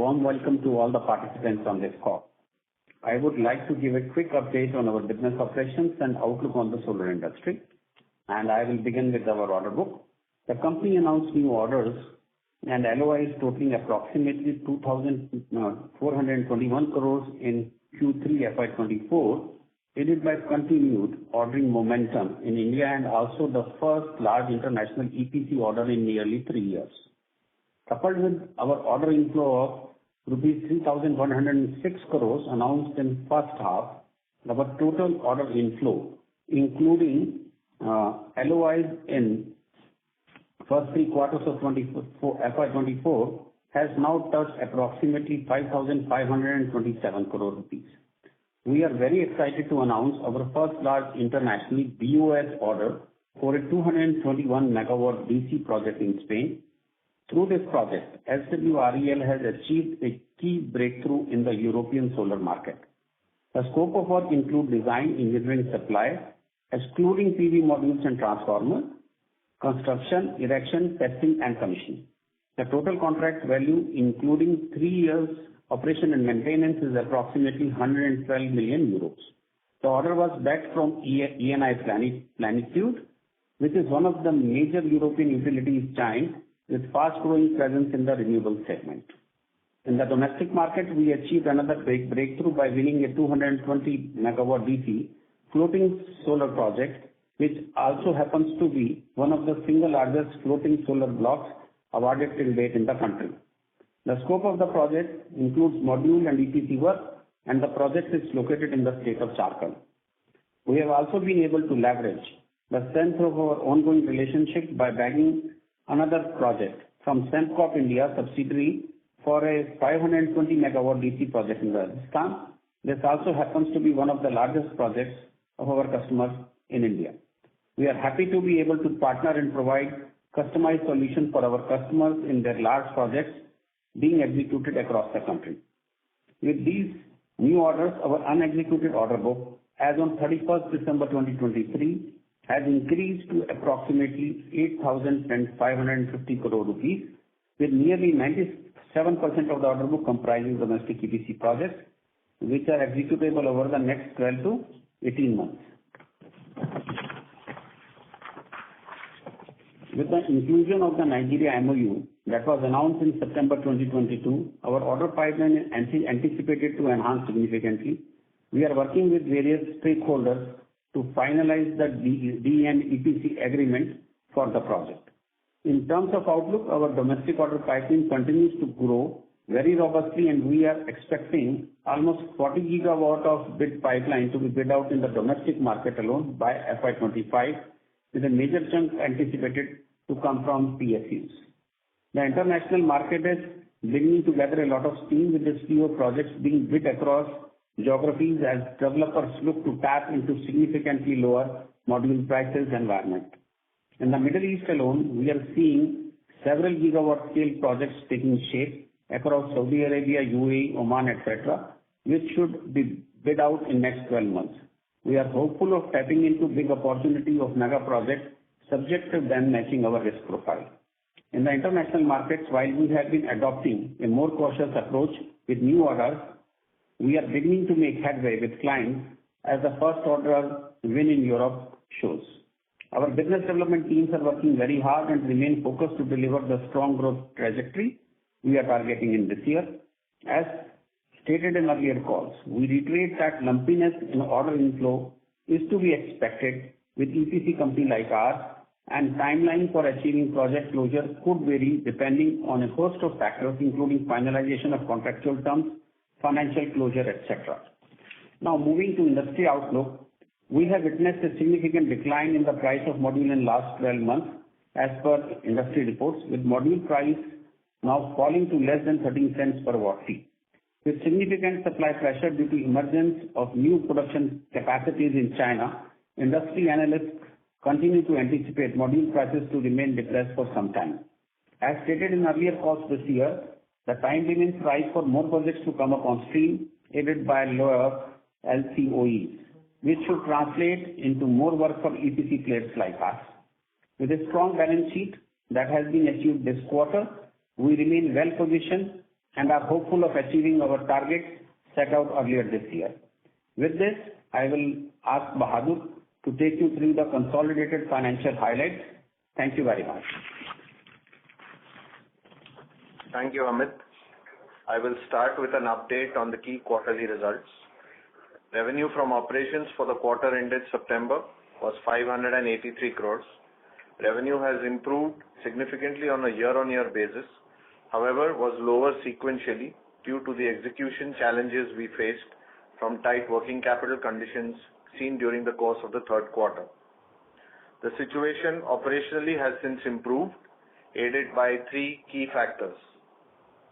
warm welcome to all the participants on this call. I would like to give a quick update on our business operations and outlook on the solar industry, and I will begin with our order book. The company announced new orders and LOIs totaling approximately 2,421 crores in Q3 FY24, aided by continued ordering momentum in India and also the first large international EPC order in nearly 3 years. Coupled with our order inflow of rupees 3,106 crores announced in first half, our total order inflow, including LOIs in first 3 quarters of FY24, has now touched approximately 5,527 crore rupees. We are very excited to announce our first large international BOS order for a 221 megawatt DC project in Spain. Through this project, SWREL has achieved a key breakthrough in the European solar market. The scope of work includes design, engineering, supply, excluding PV modules and transformers, construction, erection, testing, and commissioning. The total contract value, including 3 years operation and maintenance, is approximately 112 million euros. The order was backed from ENI Plenitude, which is one of the major European utilities giants with fast-growing presence in the renewable segment. In the domestic market, we achieved another breakthrough by winning a 220 megawatt DC floating solar project, which also happens to be one of the single largest floating solar blocks awarded till date in the country. The scope of the project includes module and EPC work, and the project is located in the state of Jharkhand. We have also been able to leverage the strength of our ongoing relationship by bagging another project from Sembcorp India subsidiary for a 520 megawatt DC project in Rajasthan. This also happens to be one of the largest projects of our customers in India. We are happy to be able to partner and provide customized solutions for our customers in their large projects being executed across the country. With these new orders, our unexecuted order book as on 31st December 2023 has increased to approximately 8,550 crore rupees, with nearly 97% of the order book comprising domestic EPC projects, which are executable over the next 12 to 18 months. With the inclusion of the Nigeria MOU that was announced in September 2022, our order pipeline is anticipated to enhance significantly. We are working with various stakeholders to finalize the D&E EPC agreement for the project. In terms of outlook, our domestic order pipeline continues to grow very robustly, and we are expecting almost 40 gigawatt of bid pipeline to be bid out in the domestic market alone by FY25, with a major chunk anticipated to come from PSUs. The international market is beginning to gather a lot of steam, with the slew of projects being bid across geographies as developers look to tap into significantly lower module prices environment. In the Middle East alone, we are seeing several gigawatt scale projects taking shape across Saudi Arabia, UAE, Oman, etc., which should be bid out in next 12 months. We are hopeful of tapping into big opportunity of mega projects, subject to them matching our risk profile. In the international markets, while we have been adopting a more cautious approach with new orders, we are beginning to make headway with clients as the first order win in Europe shows. Our business development teams are working very hard and remain focused to deliver the strong growth trajectory we are targeting in this year. As stated in earlier calls, we reiterate that lumpiness in order inflow is to be expected with EPC company like ours, and timeline for achieving project closure could vary depending on a host of factors, including finalization of contractual terms, financial closure, etc. Now, moving to industry outlook, we have witnessed a significant decline in the price of module in last 12 months as per industry reports, with module price now falling to less than 13 cents per watt peak. With significant supply pressure due to emergence of new production capacities in China, industry analysts continue to anticipate module prices to remain depressed for some time. As stated in earlier calls this year, the time remains right for more projects to come up on stream, aided by lower LCOEs, which should translate into more work for EPC players like us. With a strong balance sheet that has been achieved this quarter, we remain well positioned and are hopeful of achieving our targets set out earlier this year. With this, I will ask Bahadur to take you through the consolidated financial highlights. Thank you very much. Thank you, Amit. I will start with an update on the key quarterly results. Revenue from operations for the quarter ended September was 583 crores. Revenue has improved significantly on a year-on-year basis, however, was lower sequentially due to the execution challenges we faced from tight working capital conditions seen during the course of the third quarter. The situation operationally has since improved, aided by three key factors.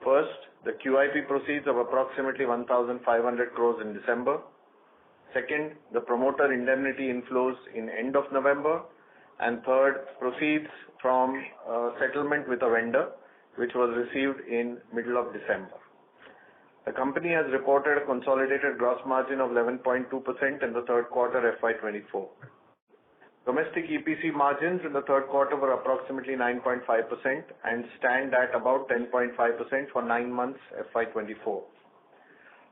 First, the QIP proceeds of approximately 1,500 crores in December. Second, the promoter indemnity inflows in end of November. And third, proceeds from settlement with a vendor, which was received in middle of December. The company has reported a consolidated gross margin of 11.2% in the third quarter FY24. Domestic EPC margins in the third quarter were approximately 9.5% and stand at about 10.5% for 9 months FY24.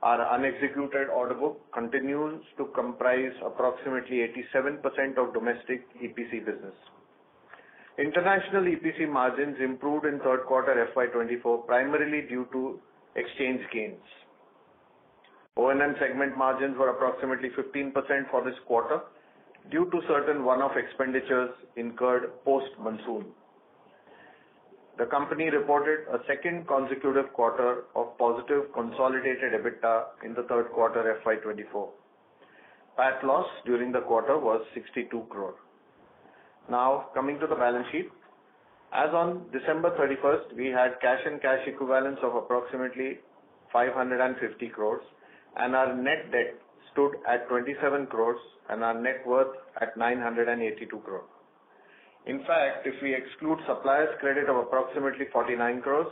Our unexecuted order book continues to comprise approximately 87% of domestic EPC business. International EPC margins improved in third quarter FY24 primarily due to exchange gains. O&M segment margins were approximately 15% for this quarter due to certain one-off expenditures incurred post-monsoon. The company reported a second consecutive quarter of positive consolidated EBITDA in the third quarter FY24. PAT loss during the quarter was 62 crore. Now, coming to the balance sheet. As on December 31st, we had cash and cash equivalents of approximately 550 crores and our net debt stood at 27 crores and our net worth at 982 crore. In fact, if we exclude suppliers' credit of approximately 49 crores,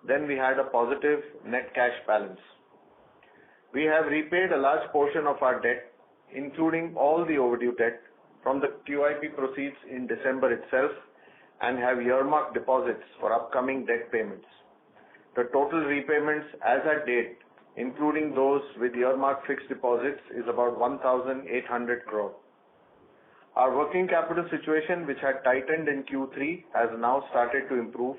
then we had a positive net cash balance. We have repaid a large portion of our debt, including all the overdue debt, from the QIP proceeds in December itself and have earmarked deposits for upcoming debt payments. The total repayments as at date, including those with earmarked fixed deposits, is about 1,800 crore. Our working capital situation, which had tightened in Q3, has now started to improve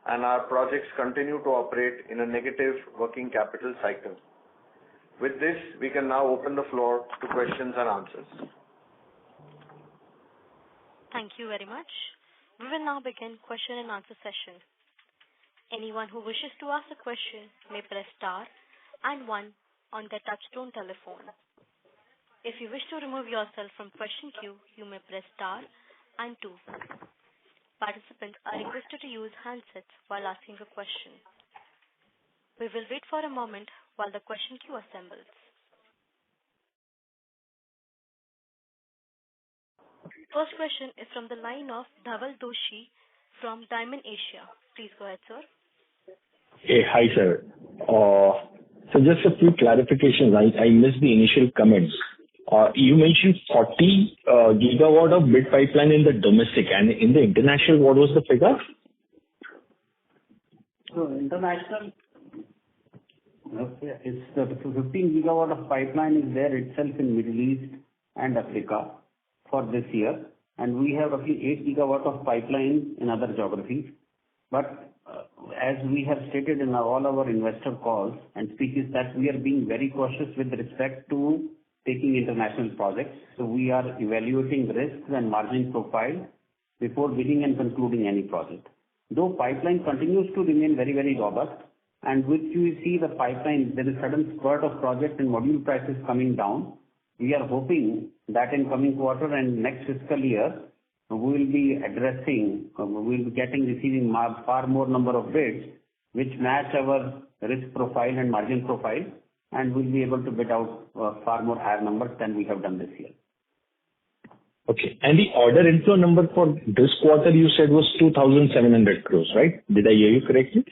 and our projects continue to operate in a negative working capital cycle. With this, we can now open the floor to questions and answers. Thank you very much. We will now begin question and answer session. Anyone who wishes to ask a question may press star and 1 on their touchtone telephone. If you wish to remove yourself from question queue, you may press star and 2. Participants are requested to use handsets while asking a question. We will wait for a moment while the question queue assembles. First question is from the line of Dhaval Doshi from Diamond Asia. Please go ahead, sir. Hey, hi, sir. So just a few clarifications. I missed the initial comments. You mentioned 40 gigawatt of bid pipeline in the domestic, and in the international, what was the figure? So international, it's the 15 gigawatt of pipeline is there itself in Middle East and Africa for this year, and we have roughly 8 gigawatt of pipeline in other geographies. But as we have stated in all our investor calls and speeches, that we are being very cautious with respect to taking international projects. So we are evaluating risks and margin profile before bidding and concluding any project. Though pipeline continues to remain very, very robust, and which you see the pipeline, there is sudden spurt of project and module prices coming down. We are hoping that in coming quarter and next fiscal year, we will be receiving far more number of bids which match our risk profile and margin profile, and we'll be able to bid out far more higher numbers than we have done this year. Okay. And the order inflow number for this quarter you said was 2,700 crores, right? Did I hear you correctly?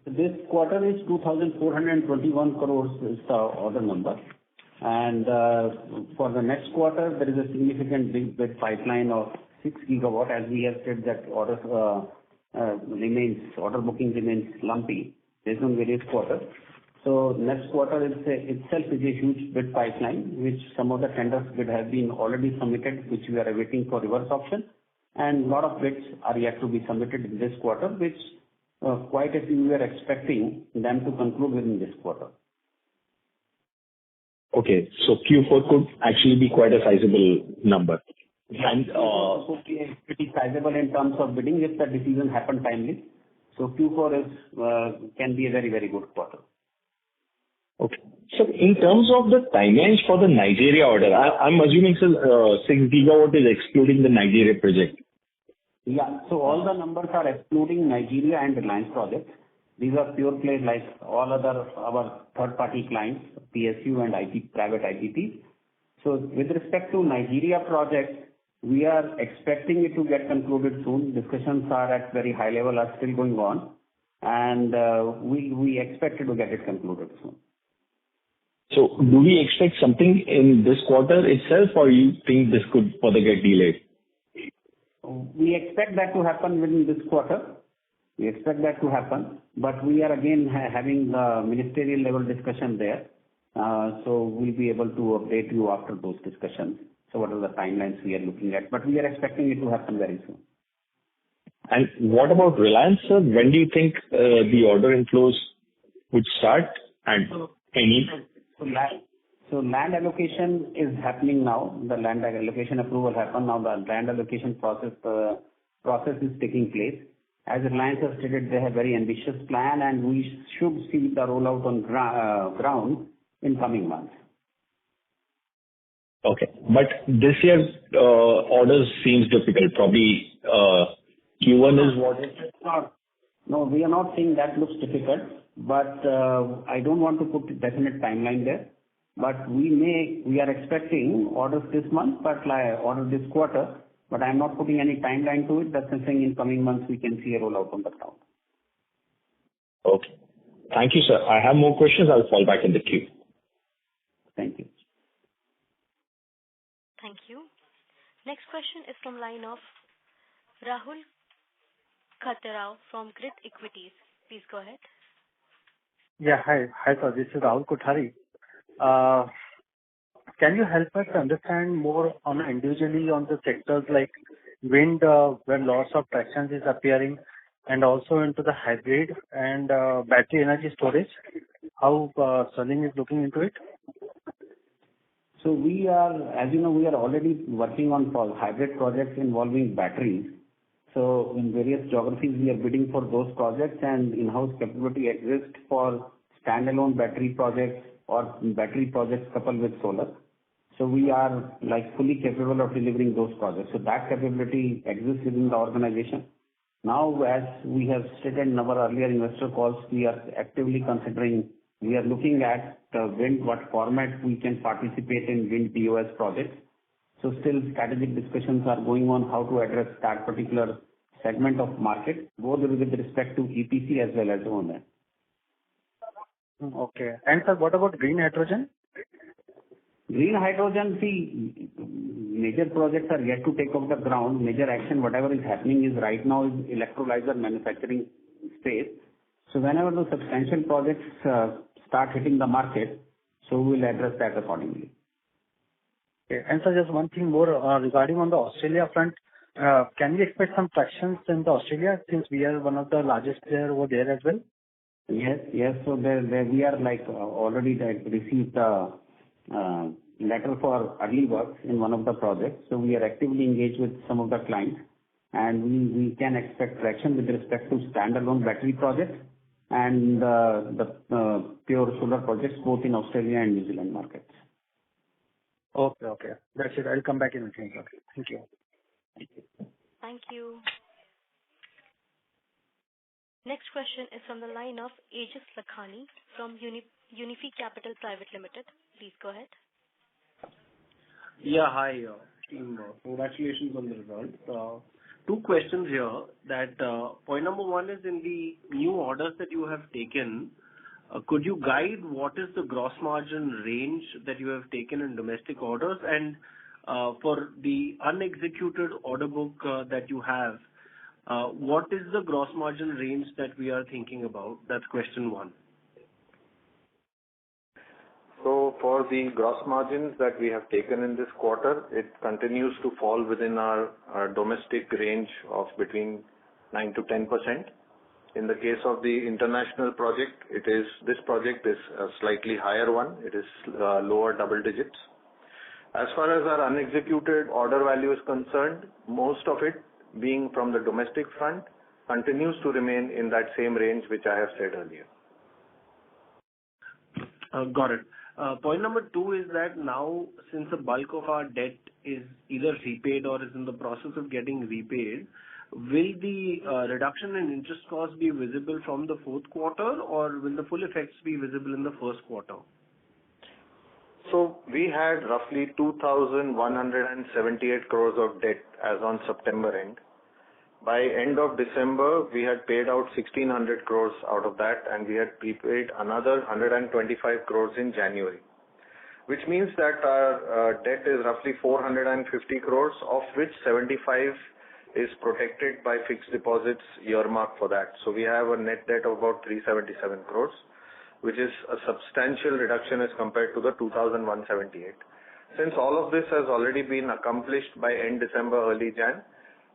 This quarter is 2,421 crores is the order number. And for the next quarter, there is a significant bid pipeline of 6 gigawatt. As we have said that order booking remains lumpy. based on various quarters. So next quarter itself is a huge bid pipeline, which some of the tenders bid have been already submitted, which we are awaiting for reverse auction, and a lot of bids are yet to be submitted in this quarter, which quite a few we are expecting them to conclude within this quarter. Okay, so Q4 could actually be quite a sizable number. Yeah. And could be pretty sizable in terms of bidding if the decision happen timely. So Q4 can be a very, very good quarter. Okay. So in terms of the timelines for the Nigeria order, I'm assuming 6 gigawatt is excluding the Nigeria project. Yeah. So all the numbers are excluding Nigeria and Reliance projects. These are pure plays like all other our third-party clients, PSU and private IPPs. So with respect to Nigeria project, we are expecting it to get concluded soon. Discussions are at very high level, are still going on, and we expect to get it concluded soon. So do we expect something in this quarter itself, or you think this could further get delayed? We expect that to happen within this quarter. We expect that to happen, but we are again having the ministerial level discussion there. So we'll be able to update you after those discussions. So what are the timelines we are looking at? But we are expecting it to happen very soon. And what about Reliance, sir? When do you think the order inflows would start, and any? So land allocation is happening now. The land allocation approval happened. Now the land allocation process is taking place. As Reliance has stated, they have very ambitious plan, and we should see the rollout on ground in coming months. Okay. But this year, orders seems difficult. Probably Q1 is what? No, we are not saying that looks difficult, but I don't want to put a definite timeline there. But we are expecting orders this month, but order this quarter. But I'm not putting any timeline to it. That's something in coming months we can see a rollout on the ground. Okay. Thank you, sir. I have more questions. I'll fall back in the queue. Thank you. Thank you. Next question is from line of Rahul Khatarao from Grit Equities. Please go ahead. Yeah, hi. Hi, sir. This is Rahul Kothari. Can you help us understand more on individually on the sectors like wind, where loss of traction is appearing, and also into the hybrid and battery energy storage? How Sterling is looking into it? So we are, as you know, we are already working on hybrid projects involving batteries. So in various geographies, we are bidding for those projects, and in-house capability exists for standalone battery projects or battery projects coupled with solar. So we are like fully capable of delivering those projects. So that capability exists within the organization. Now, as we have stated in our earlier investor calls, we are actively considering, we are looking at the wind, what format we can participate in wind BOS projects. So still strategic discussions are going on how to address that particular segment of market, both with respect to EPC as well as O&M. Okay. And sir, what about green hydrogen? Green hydrogen, see, major projects are yet to take off the ground. Major action, whatever is happening is right now is electrolyzer manufacturing space. So whenever the substantial projects start hitting the market, so we'll address that accordingly. Okay. And sir, just one thing more regarding on the Australia front. Can we expect some tractions in the Australia since we are one of the largest player over there as well? Yes. So there we are like already received the letter for early works in one of the projects. So we are actively engaged with some of the clients, and we can expect traction with respect to standalone battery projects and the pure solar projects both in Australia and New Zealand markets. Okay. That's it. I'll come back in a few. Okay. Thank you. Thank you. Next question is from the line of Aegis Lakhani from Unifi Capital Private Limited. Please go ahead. Yeah, hi, team. Congratulations on the result. Two questions here. That point number one is in the new orders that you have taken, could you guide what is the gross margin range that you have taken in domestic orders? And for the unexecuted order book that you have, what is the gross margin range that we are thinking about? That's question one. So for the gross margins that we have taken in this quarter, it continues to fall within our domestic range of between 9 to 10%. In the case of the international project, this project is a slightly higher one. It is lower double digits. As far as our unexecuted order value is concerned, most of it being from the domestic front continues to remain in that same range which I have said earlier. Got it. Point number two is that now, since the bulk of our debt is either repaid or is in the process of getting repaid, will the reduction in interest costs be visible from the fourth quarter, or will the full effects be visible in the first quarter? So we had roughly 2,178 crores of debt as on September end. By end of December, we had paid out 1,600 crores out of that, and we had prepaid another 125 crores in January, which means that our debt is roughly 450 crores, of which 75 is protected by fixed deposits earmarked for that. So we have a net debt of about 377 crores, which is a substantial reduction as compared to the 2,178. Since all of this has already been accomplished by end December, early Jan,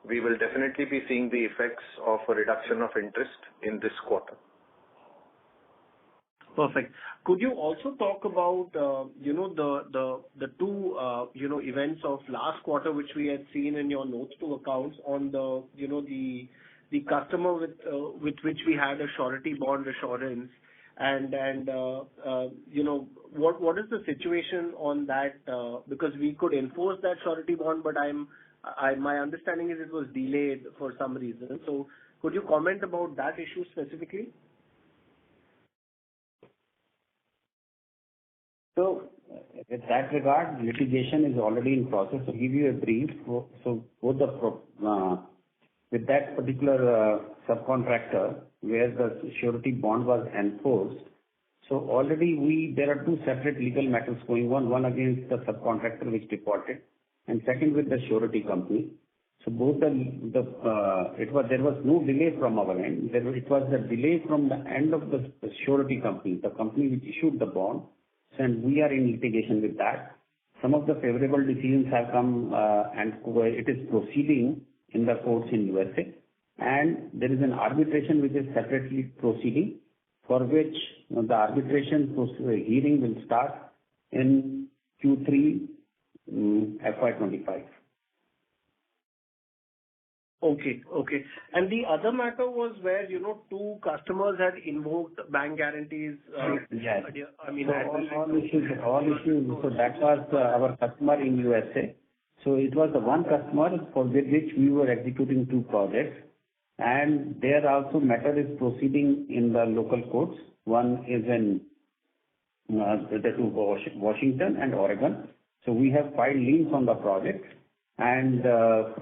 we will definitely be seeing the effects of a reduction of interest in this quarter. Perfect. Could you also talk about, the two, events of last quarter, which we had seen in your notes to accounts on the customer with which we had a surety bond assurance, and what is the situation on that? Because we could enforce that surety bond, but my understanding is it was delayed for some reason. So could you comment about that issue specifically? So, with that regard, litigation is already in process. To give you a brief, so both with that particular subcontractor where the surety bond was enforced, so already there are two separate legal matters going on, one against the subcontractor which defaulted, and second with the surety company. So both there was no delay from our end. It was the delay from the end of the surety company, the company which issued the bond, and we are in litigation with that. Some of the favorable decisions have come, and it is proceeding in the courts in USA. And there is an arbitration which is separately proceeding, for which the arbitration hearing will start in Q3 FY25. Okay. And the other matter was where, two customers had invoked bank guarantees. Yes. I mean, all issues. So that was our customer in USA. So it was the one customer for which we were executing two projects. And there also matter is proceeding in the local courts. One is in Washington and Oregon. So we have filed liens on the project and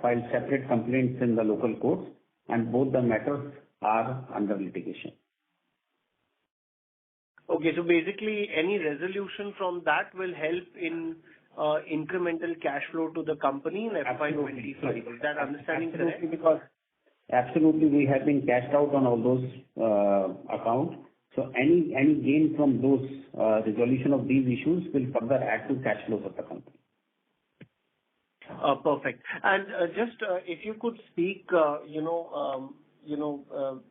filed separate complaints in the local courts, and both the matters are under litigation. Okay, so basically any resolution from that will help in incremental cash flow to the company in FY25. Is that understanding correct? Absolutely, we have been cashed out on all those accounts. So any gain from those resolution of these issues will further add to cash flows of the company. Perfect. And just if you could speak,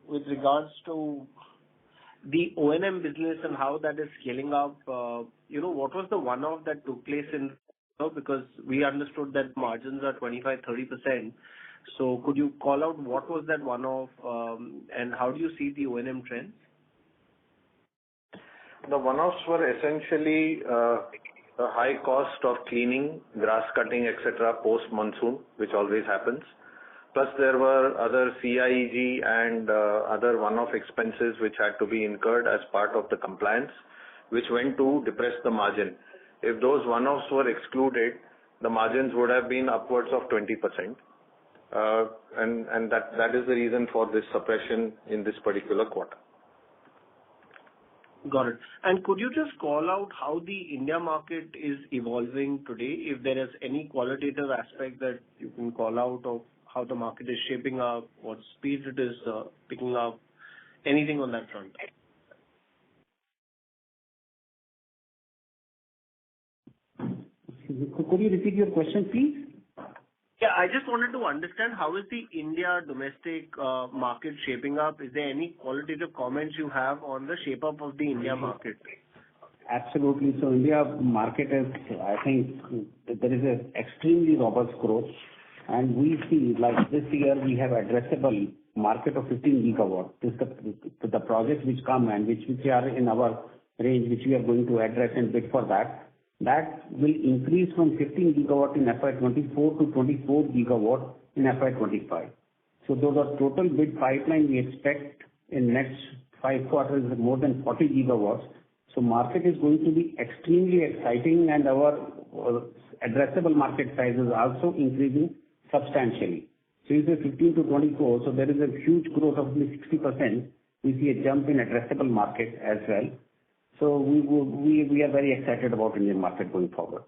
with regards to the O&M business and how that is scaling up, what was the one-off that took place in, because we understood that margins are 25-30%. So could you call out what was that one-off, and how do you see the O&M trends? The one-offs were essentially the high cost of cleaning, grass cutting, etc. post-monsoon, which always happens. Plus there were other CIEG and other one-off expenses which had to be incurred as part of the compliance, which went to depress the margin. If those one-offs were excluded, the margins would have been upwards of 20%. And that is the reason for this suppression in this particular quarter. Got it. And could you just call out how the India market is evolving today? If there is any qualitative aspect that you can call out of how the market is shaping up, what speed it is picking up, anything on that front? Could you repeat your question, please? Yeah, I just wanted to understand how is the India domestic market shaping up? Is there any qualitative comments you have on the shape up of the India market? Absolutely. So India market is, I think, there is an extremely robust growth, and we see, like this year, we have addressable market of 15 gigawatt. This the projects which come and which are in our range, which we are going to address and bid for that. That will increase from 15 gigawatt in FY24 to 24 gigawatt in FY25. So the total bid pipeline we expect in next 5 quarters is more than 40 gigawatts. So market is going to be extremely exciting, and our addressable market size is also increasing substantially. So you say 15 to 24, so there is a huge growth of 60%. We see a jump in addressable market as well. So we are very excited about Indian market going forward.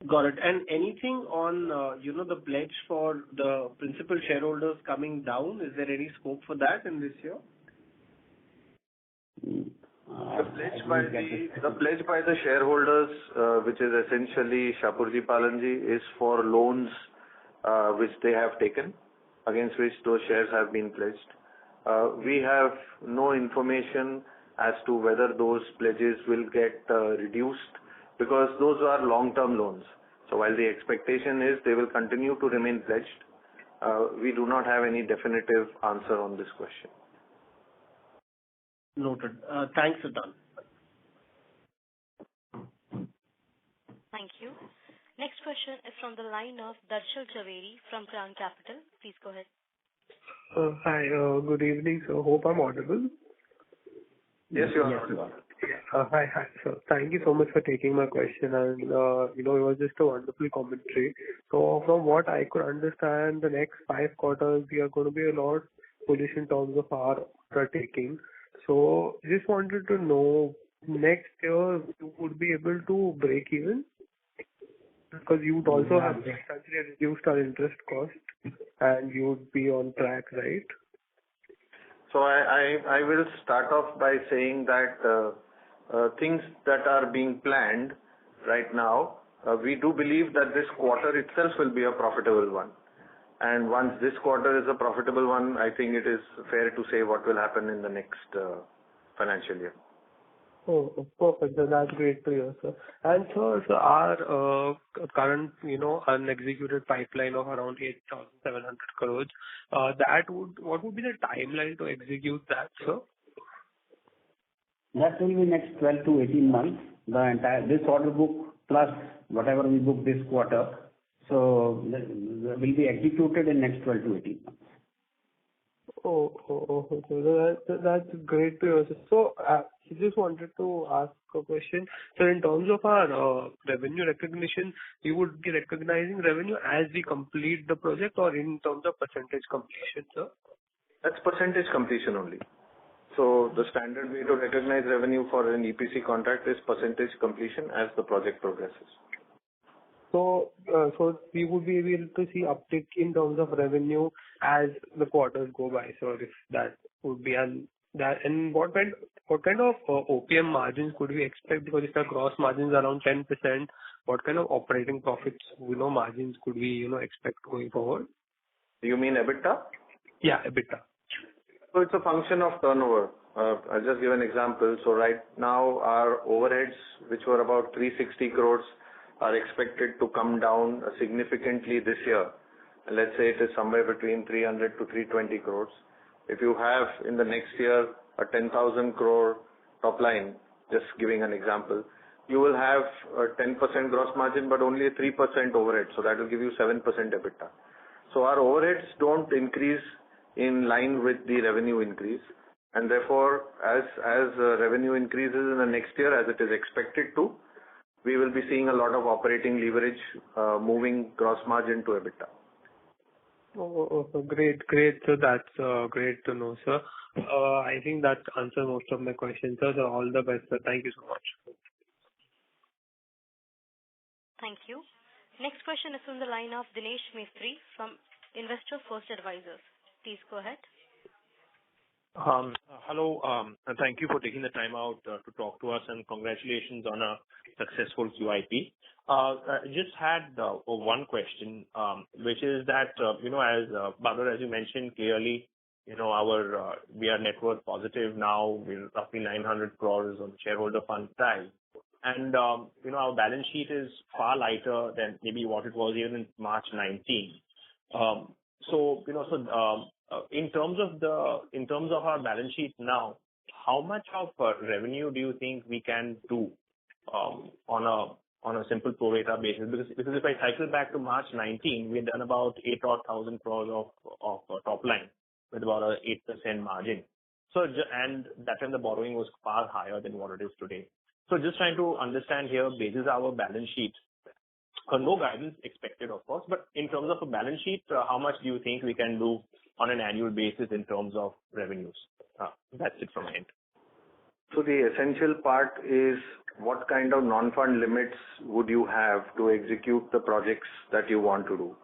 Got it. And anything on, the pledge for the principal shareholders coming down? Is there any scope for that in this year? The pledge by the shareholders, which is essentially Shapurji Palanji, is for loans which they have taken, against which those shares have been pledged. We have no information as to whether those pledges will get reduced, because those are long-term loans. So while the expectation is they will continue to remain pledged, we do not have any definitive answer on this question. Noted. Thanks a ton. Thank you. Next question is from the line of Darshil Jhaveri from Crown Capital. Please go ahead. Hi, good evening. So hope I'm audible. Yes, you are. Hi. So thank you so much for taking my question, and it was just a wonderful commentary. So from what I could understand, the next 5 quarters we are going to be a lot bullish in terms of our order taking. So just wanted to know, next year you would be able to break even, because you would also have substantially reduced our interest cost, and you would be on track, right? So I will start off by saying that things that are being planned right now, we do believe that this quarter itself will be a profitable one. And once this quarter is a profitable one, I think it is fair to say what will happen in the next financial year. Oh, perfect. That's great to hear, sir. And so our current, unexecuted pipeline of around 8,700 crores, what would be the timeline to execute that, sir? That will be next 12 to 18 months. This order book plus whatever we book this quarter, so will be executed in next 12 to 18 months. So that's great to hear. So I just wanted to ask a question. So in terms of our revenue recognition, we would be recognizing revenue as we complete the project, or in terms of percentage completion, sir? That's percentage completion only. So the standard way to recognize revenue for an EPC contract is percentage completion as the project progresses. So we would be able to see uptick in terms of revenue as the quarters go by. So if that would be and what kind of OPM margins could we expect? Because if our gross margins are around 10%, what kind of operating profits, margins could we, expect going forward? Do you mean EBITDA? Yeah, EBITDA. So it's a function of turnover. I'll just give an example. So right now our overheads, which were about 360 crores, are expected to come down significantly this year. Let's say it is somewhere between 300 to 320 crores. If you have in the next year a 10,000 crore top line, just giving an example, you will have a 10% gross margin but only a 3% overhead. So that will give you 7% EBITDA. So our overheads don't increase in line with the revenue increase. And therefore, as revenue increases in the next year, as it is expected to, we will be seeing a lot of operating leverage moving gross margin to EBITDA. Oh, great. So that's great to know, sir. I think that answers most of my questions, sir. So all the best, sir. Thank you so much. Thank you. Next question is from the line of Dinesh Mistry from Investor First Advisors. Please go ahead. Hello, and thank you for taking the time out to talk to us, and congratulations on a successful QIP. I just had one question, which is that, as Bahadur, as you mentioned clearly, we are net worth positive now. We're roughly 900 crores on shareholder fund side. And, our balance sheet is far lighter than maybe what it was even in March 19. In terms of our balance sheet now, how much of revenue do you think we can do on a simple pro rata basis? Because if I cycle back to March 19, we had done about 8,000 crores of top line with about a 8% margin. And that time the borrowing was far higher than what it is today. So just trying to understand here, basis our balance sheet. No guidance expected, of course, but in terms of a balance sheet, how much do you think we can do on an annual basis in terms of revenues? That's it from my end. So the essential part is what kind of non-fund limits would you have to execute the projects that you want to do?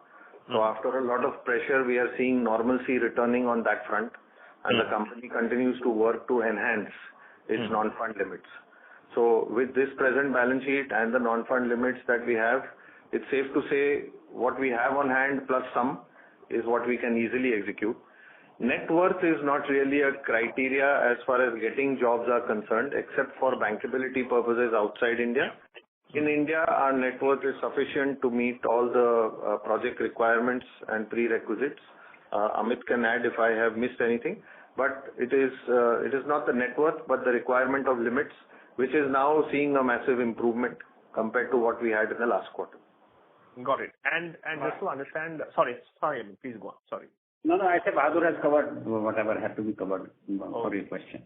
So after a lot of pressure, we are seeing normalcy returning on that front, and the company continues to work to enhance its non-fund limits. So with this present balance sheet and the non-fund limits that we have, it's safe to say what we have on hand plus some is what we can easily execute. Net worth is not really a criteria as far as getting jobs are concerned, except for bankability purposes outside India. In India, our net worth is sufficient to meet all the project requirements and prerequisites. Amit can add if I have missed anything, but it is not the net worth, but the requirement of limits, which is now seeing a massive improvement compared to what we had in the last quarter. Got it. And just to understand, sorry, Amit, please go on. Sorry. No, I said Bahadur has covered whatever had to be covered for your question.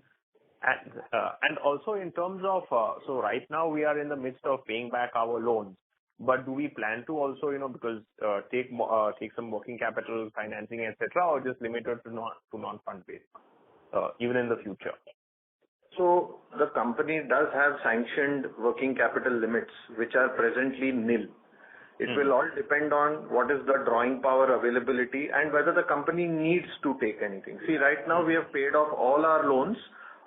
And also in terms of, so right now we are in the midst of paying back our loans, but do we plan to also, because take some working capital financing, etc., or just limited to non-fund based, even in the future? So the company does have sanctioned working capital limits, which are presently nil. It will all depend on what is the drawing power availability and whether the company needs to take anything. See, right now we have paid off all our loans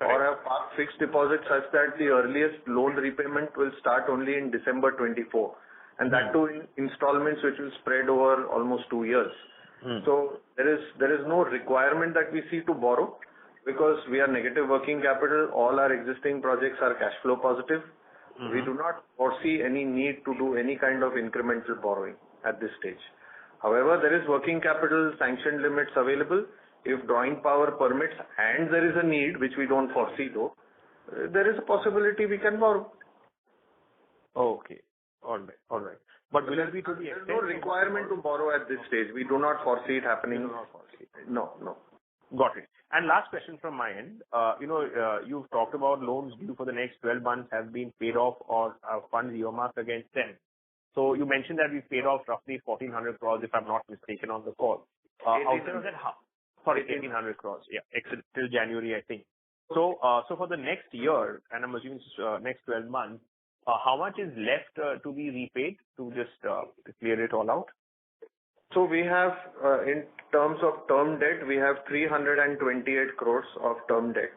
or have parked fixed deposits such that the earliest loan repayment will start only in December 24. And that too in installments which will spread over almost 2 years. So there is no requirement that we see to borrow because we are negative working capital. All our existing projects are cash flow positive. We do not foresee any need to do any kind of incremental borrowing at this stage. However, there is working capital sanctioned limits available. If drawing power permits and there is a need, which we don't foresee though, there is a possibility we can borrow. Okay. All right. But will it be to the extent? There is no requirement to borrow at this stage. We do not foresee it happening. No. Got it. And last question from my end. You've talked about loans due for the next 12 months have been paid off or funds earmarked against them. So you mentioned that we paid off roughly 1,400 crores, if I'm not mistaken, on the call. Outside of that, 1,800 crores. Yeah, exit till January, I think. So for the next year, and I'm assuming next 12 months, how much is left to be repaid to just clear it all out? So we have, in terms of term debt, we have 328 crores of term debt,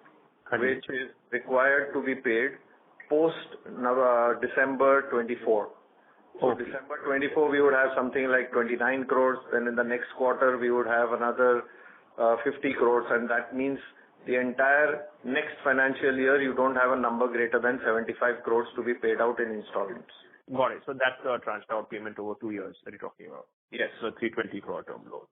which is required to be paid post December 24. So December 24, we would have something like 29 crores. Then in the next quarter, we would have another 50 crores. And that means the entire next financial year, you don't have a number greater than 75 crores to be paid out in installments. Got it. So that's the transfer out payment over 2 years that you're talking about. Yes. So 320 crore term loan.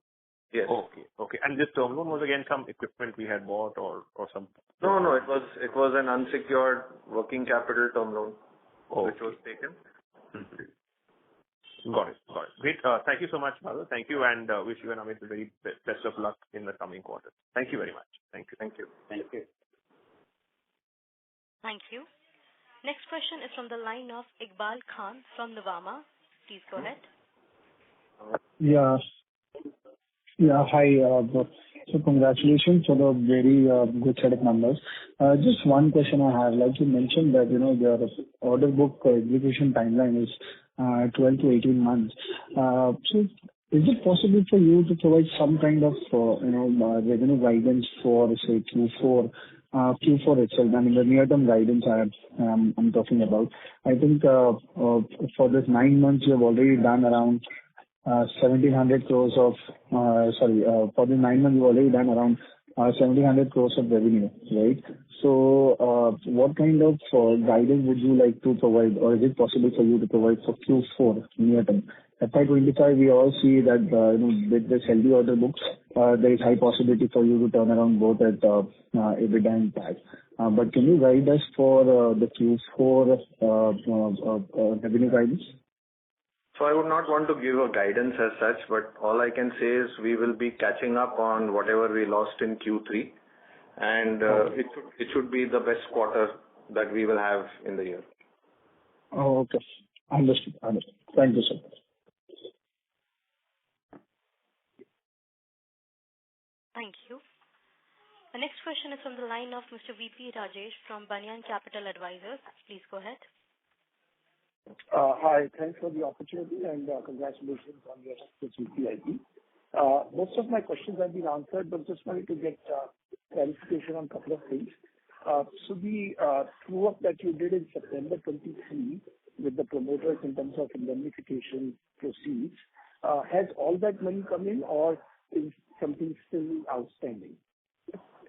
Yes. Okay. And this term loan was again some equipment we had bought or some? No. It was an unsecured working capital term loan, which was taken. Got it. Great. Thank you so much, Bahadur. Thank you, and wish you and Amit the very best of luck in the coming quarters. Thank you very much. Thank you. Thank you. Next question is from the line of Iqbal Khan from Nuvama. Please go ahead. Yeah. Hi. So congratulations for the very good set of numbers. Just one question I have. Like you mentioned that, your order book execution timeline is 12 to 18 months. So is it possible for you to provide some kind of, revenue guidance for, say, Q4 itself? I mean, the near-term guidance I'm talking about. I think for this 9 months, you have already done around 1,700 crores of, for the 9 months, you've already done around 1,700 crores of revenue, right? So, what kind of guidance would you like to provide, or is it possible for you to provide for Q4 near term? FY25, we all see that, with this healthy order books, there is high possibility for you to turn around both at EBITDA and PAT. But can you guide us for the Q4 revenue guidance? So I would not want to give a guidance as such, but all I can say is we will be catching up on whatever we lost in Q3, and it should be the best quarter that we will have in the year. Oh, okay. Understood. Thank you, sir. Thank you. The next question is from the line of Mr. VP Rajesh from Banyan Capital Advisors. Please go ahead. Hi. Thanks for the opportunity and congratulations on your successful PIP. Most of my questions have been answered, but just wanted to get clarification on a couple of things. So the true-up that you did in September 23 with the promoters in terms of indemnification proceeds, has all that money come in, or is something still outstanding?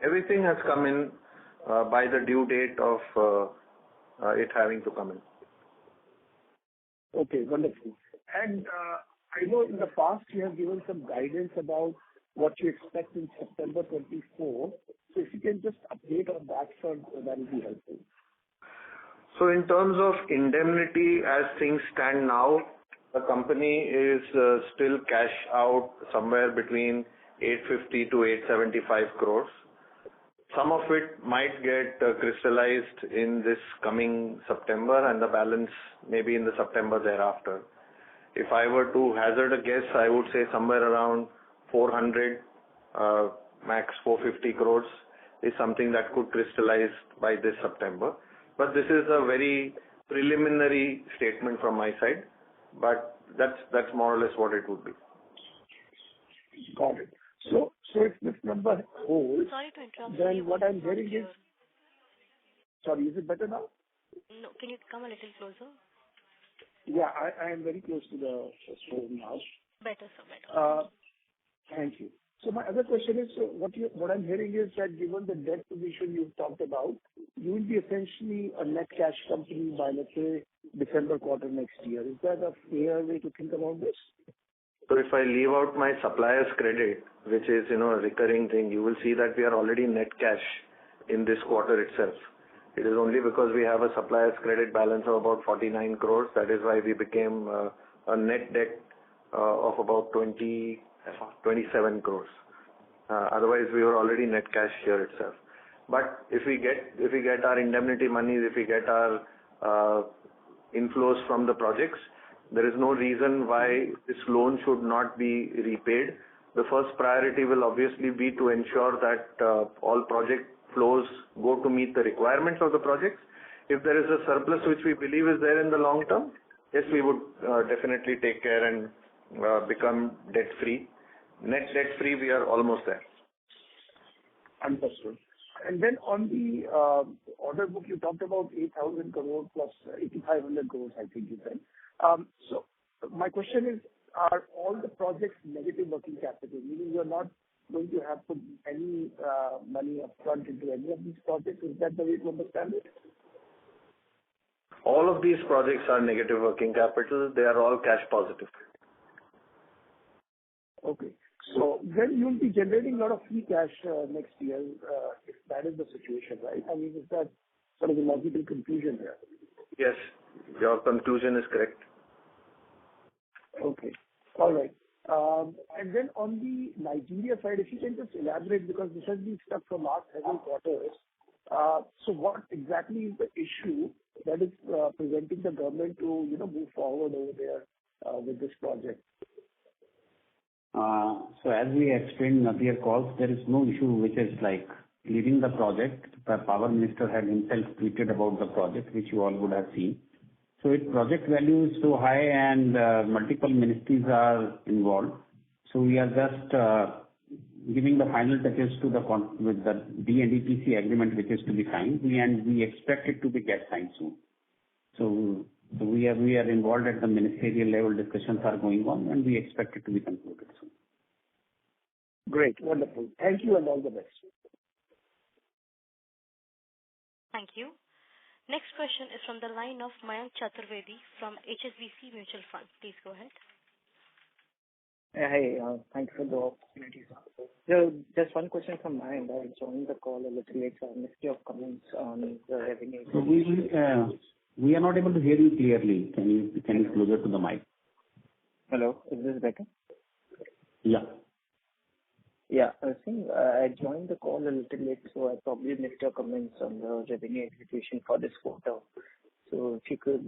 Everything has come in by the due date of it having to come in. Okay, wonderful. And I know in the past you have given some guidance about what you expect in September 24. So if you can just update on that front, that would be helpful. So in terms of indemnity, as things stand now, the company is still cash out somewhere between 850 to 875 crores. Some of it might get crystallized in this coming September, and the balance maybe in the September thereafter. If I were to hazard a guess, I would say somewhere around 400, max 450 crores is something that could crystallize by this September. But this is a very preliminary statement from my side, but that's more or less what it would be. Got it. So if this number holds, Sorry to interrupt. then what I'm hearing is... Sorry, is it better now? No, can you come a little closer? Yeah, I am very close to the phone now. Better, sir, better. Thank you. So my other question is, so what I'm hearing is that given the debt position you've talked about, you will be essentially a net cash company by, let's say, December quarter next year. Is that a fair way to think about this? So if I leave out my supplier's credit, which is, a recurring thing, you will see that we are already net cash in this quarter itself. It is only because we have a supplier's credit balance of about 49 crores. That is why we became a net debt of about 27 crores. Otherwise, we were already net cash here itself. But if we get our indemnity money, if we get our inflows from the projects, there is no reason why this loan should not be repaid. The first priority will obviously be to ensure that all project flows go to meet the requirements of the projects. If there is a surplus which we believe is there in the long term, yes, we would definitely take care and become debt-free. Net debt-free, we are almost there. Understood. And then on the order book, you talked about 8,000 crore plus 8,500 crores, I think you said. So my question is, are all the projects negative working capital, meaning you're not going to have put any money upfront into any of these projects? Is that the way to understand it? All of these projects are negative working capital. They are all cash positive. Okay. So then you'll be generating a lot of free cash next year, if that is the situation, right? I mean, is that sort of a logical conclusion here? Yes, your conclusion is correct. Okay. All right. And then on the Nigeria side, if you can just elaborate, because this has been stuck for last several quarters. So what exactly is the issue that is preventing the government to, move forward over there with this project? So as we explained in earlier calls, there is no issue which is like leaving the project. The Power Minister had himself tweeted about the project, which you all would have seen. So its project value is so high and multiple ministries are involved. So we are just giving the final touches to with the DNDPC agreement which is to be signed. We expect it to get signed soon. So we are involved at the ministerial level. Discussions are going on, and we expect it to be concluded soon. Great. Wonderful. Thank you and all the best. Thank you. Next question is from the line of Mayank Chaturvedi from HSBC Mutual Fund. Please go ahead. Hi, thanks for the opportunity, sir. So just one question from my end. I joined the call a little late, so I missed your comments on the revenue. So we are not able to hear you clearly. Can you closer to the mic? Hello, is this better? Yeah. Yeah, I think I joined the call a little late, so I probably missed your comments on the revenue execution for this quarter. So if you could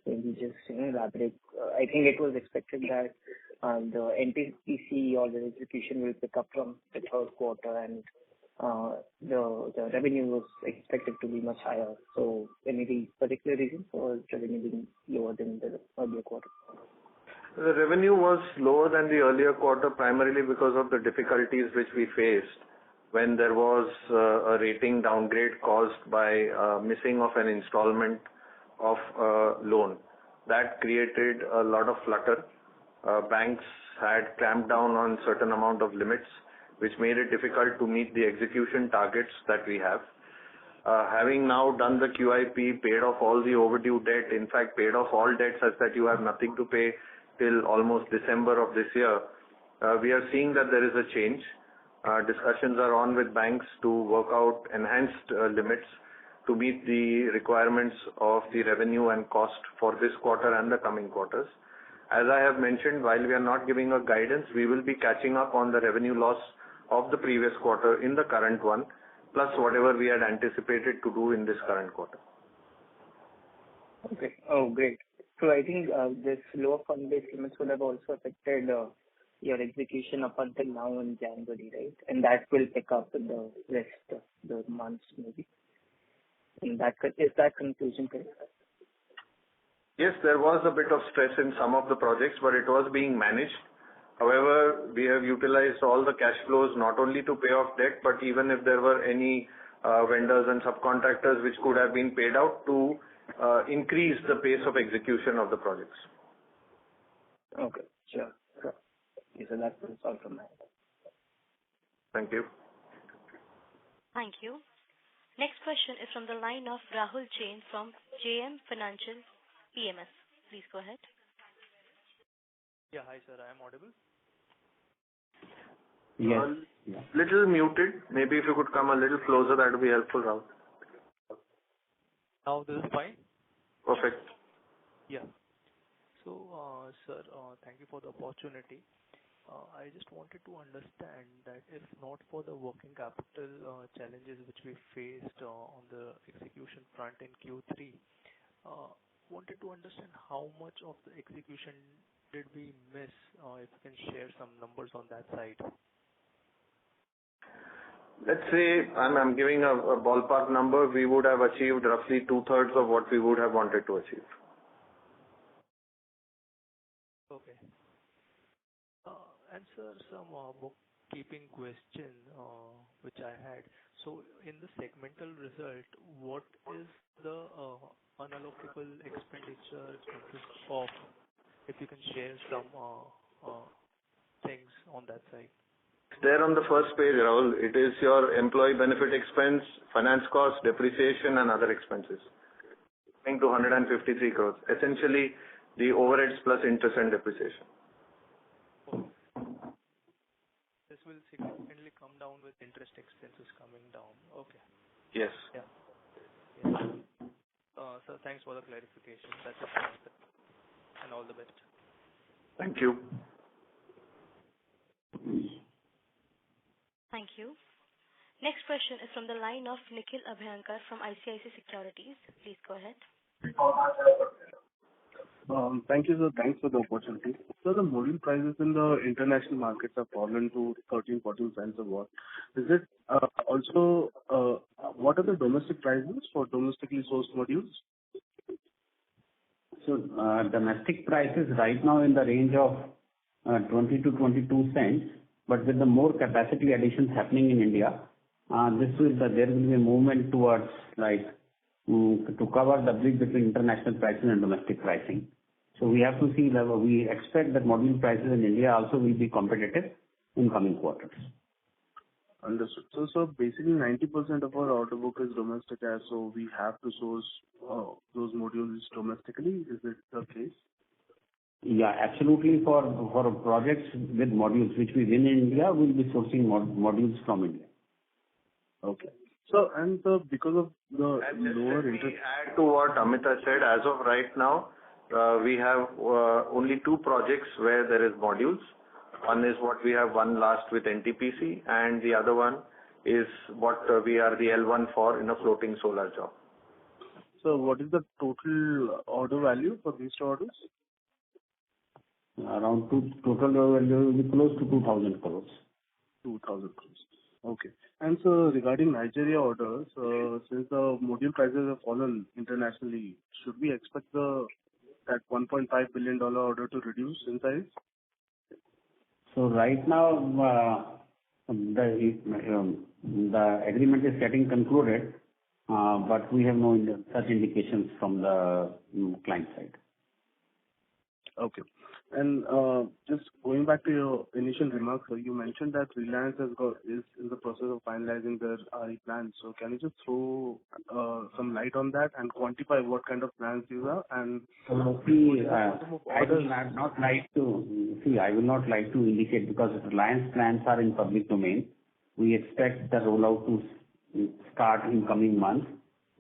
maybe just elaborate. I think it was expected that the NTPC or the execution will pick up from the third quarter, and the revenue was expected to be much higher. So any particular reason for revenue being lower than the earlier quarter? The revenue was lower than the earlier quarter primarily because of the difficulties which we faced when there was a rating downgrade caused by missing of an installment of a loan. That created a lot of flutter. Banks had clamped down on certain amount of limits, which made it difficult to meet the execution targets that we have. Having now done the QIP, paid off all the overdue debt, in fact paid off all debts such that you have nothing to pay till almost December of this year, we are seeing that there is a change. Discussions are on with banks to work out enhanced limits to meet the requirements of the revenue and cost for this quarter and the coming quarters. As I have mentioned, while we are not giving a guidance, we will be catching up on the revenue loss of the previous quarter in the current one, plus whatever we had anticipated to do in this current quarter. Okay. Oh, great. So I think this lower fund-based limits would have also affected your execution up until now in January, right? And that will pick up in the rest of the months, maybe. Is that conclusion correct? Yes, there was a bit of stress in some of the projects, but it was being managed. However, we have utilized all the cash flows not only to pay off debt, but even if there were any vendors and subcontractors which could have been paid out to increase the pace of execution of the projects. Okay, sure. Okay, so that's all from my end. Thank you. Thank you. Next question is from the line of Rahul Jain from JM Financial PMS. Please go ahead. Yeah, hi sir, I am audible? Yes. Little muted. Maybe if you could come a little closer, that would be helpful, Rahul. Now this is fine? Perfect. Yeah. So, sir, thank you for the opportunity. I just wanted to understand that if not for the working capital challenges which we faced on the execution front in Q3, wanted to understand how much of the execution did we miss, if you can share some numbers on that side. Let's say, I'm giving a ballpark number, we would have achieved roughly 2/3 of what we would have wanted to achieve. Okay. And sir, some bookkeeping question which I had. So in the segmental result, what is the unallocable expenditure consists of? If you can share some things on that side. There on the first page, Rahul, it is your employee benefit expense, finance cost, depreciation and other expenses. Coming to 153 crores. Essentially, the overheads plus interest and depreciation. This will significantly come down with interest expenses coming down. Okay. Yes. Yeah. Sir, thanks for the clarification. That's it. And all the best. Thank you. Thank you. Next question is from the line of Nikhil Abhyankar from ICICI Securities. Please go ahead. Thank you, sir. Thanks for the opportunity. So the module prices in the international markets have fallen to 13-14 cents a watt. Is it also what are the domestic prices for domestically sourced modules? So, domestic prices right now in the range of 20 to 22 cents, but with the more capacity additions happening in India, there will be a movement towards to cover the bridge between international pricing and domestic pricing. So we have to see that we expect that module prices in India also will be competitive in coming quarters. Understood. So basically 90% of our order book is domestic, so we have to source those modules domestically. Is it the case? Yeah, absolutely. For projects with modules which we win in India, we'll be sourcing modules from India. Okay. So, because of the lower interest... add to what Amit has said, as of right now, we have only 2 projects where there is modules. One is what we have won last with NTPC, and the other one is what we are the L1 for in a floating solar job. So what is the total order value for these 2 orders? Total value will be close to 2,000 crores. 2,000 crores. Okay. And so regarding Nigeria orders, since the module prices have fallen internationally, should we expect that $1.5 billion order to reduce in size? So right now, the agreement is getting concluded, but we have no such indications from the client side. Okay. And just going back to your initial remarks, so you mentioned that Reliance is in the process of finalizing their RE plans. So can you just throw some light on that and quantify what kind of plans these are? And I will not like to indicate because Reliance plans are in public domain. We expect the rollout to start in coming months,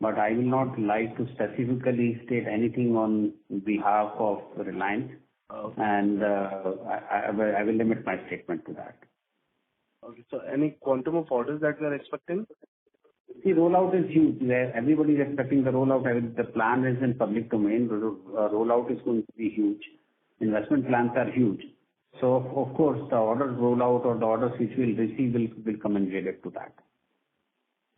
but I will not like to specifically state anything on behalf of Reliance. And I will limit my statement to that. Okay. So any quantum of orders that we are expecting? The rollout is huge. Everybody is expecting the rollout. The plan is in public domain. The rollout is going to be huge. Investment plans are huge. So of course, the orders rollout or the orders which we'll receive will come in related to that.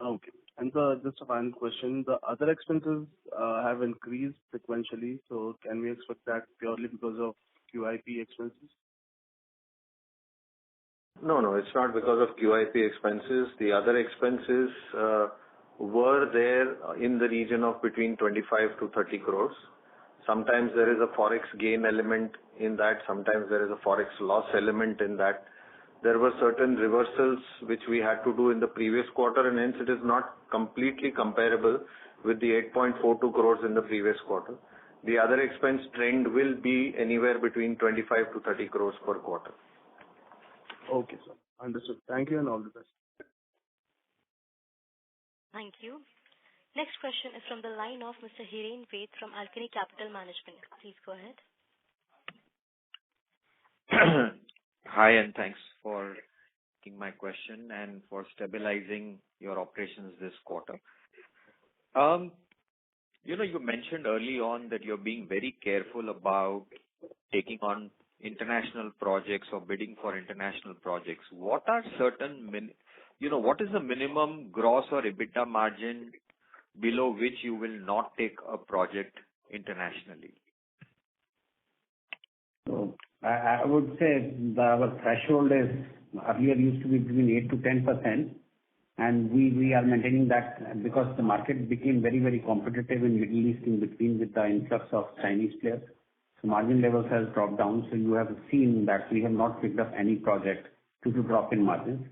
Okay. And just a final question. The other expenses have increased sequentially. So can we expect that purely because of QIP expenses? No, it's not because of QIP expenses. The other expenses were there in the region of between 25 to 30 crores. Sometimes there is a forex gain element in that. Sometimes there is a forex loss element in that. There were certain reversals which we had to do in the previous quarter, and hence it is not completely comparable with the 8.42 crores in the previous quarter. The other expense trend will be anywhere between 25 to 30 crores per quarter. Okay, sir. Understood. Thank you and all the best. Thank you. Next question is from the line of Mr. Hiren Ved from Alchemy Capital Management. Please go ahead. Hi, and thanks for taking my question and for stabilizing your operations this quarter. You mentioned early on that you're being very careful about taking on international projects or bidding for international projects. What are what is the minimum gross or EBITDA margin below which you will not take a project internationally? So I would say our threshold is earlier used to be between 8 to 10%, and we are maintaining that because the market became very, very competitive in Middle East in between with the influx of Chinese players. So margin levels has dropped down. So you have seen that we have not picked up any project due to drop in margins.